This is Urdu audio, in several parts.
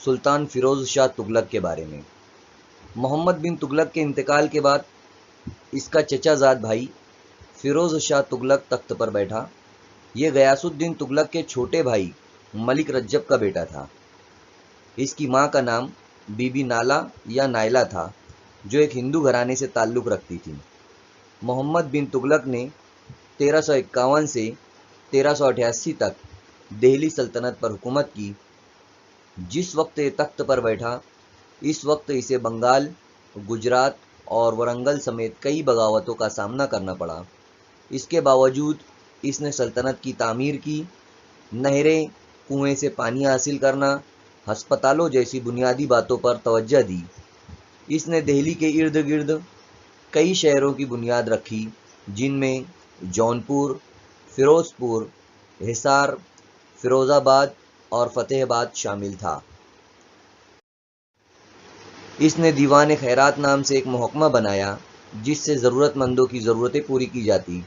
سلطان فیروز شاہ تغلق کے بارے میں۔ محمد بن تغلق کے انتقال کے بعد اس کا چچا زاد بھائی فیروز شاہ تغلق تخت پر بیٹھا۔ یہ غیاث الدین تغلق کے چھوٹے بھائی ملک رجب کا بیٹا تھا۔ اس کی ماں کا نام بی بی نالا یا نائلہ تھا، جو ایک ہندو گھرانے سے تعلق رکھتی تھی۔ محمد بن تغلق نے 1351 سے 1388 تک دہلی سلطنت پر حکومت کی۔ جس وقت یہ تخت پر بیٹھا، اس وقت اسے بنگال، گجرات اور ورنگل سمیت کئی بغاوتوں کا سامنا کرنا پڑا۔ اس کے باوجود اس نے سلطنت کی تعمیر کی، نہریں، کنویں سے پانی حاصل کرنا، ہسپتالوں جیسی بنیادی باتوں پر توجہ دی۔ اس نے دہلی کے ارد گرد کئی شہروں کی بنیاد رکھی، جن میں جونپور، فیروز پور، حصار، فیروز آباد اور فتح آباد شامل تھا۔ اس نے دیوان خیرات نام سے ایک محکمہ بنایا، جس سے ضرورت مندوں کی ضرورتیں پوری کی جاتی۔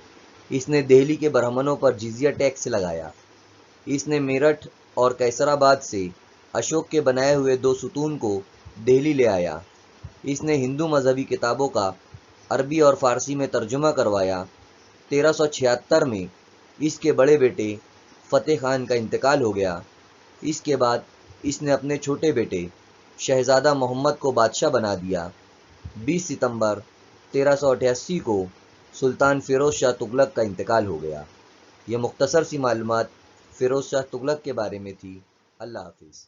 اس نے دہلی کے برہمنوں پر جزیہ ٹیکس لگایا۔ اس نے میرٹھ اور کیسر آباد سے اشوک کے بنائے ہوئے 2 ستون کو دہلی لے آیا۔ اس نے ہندو مذہبی کتابوں کا عربی اور فارسی میں ترجمہ کروایا۔ 1376 میں اس کے بڑے بیٹے فتح خان کا انتقال ہو گیا۔ اس کے بعد اس نے اپنے چھوٹے بیٹے شہزادہ محمد کو بادشاہ بنا دیا۔ 20 ستمبر 1388 کو سلطان فیروز شاہ تغلق کا انتقال ہو گیا۔ یہ مختصر سی معلومات فیروز شاہ تغلق کے بارے میں تھی۔ اللہ حافظ۔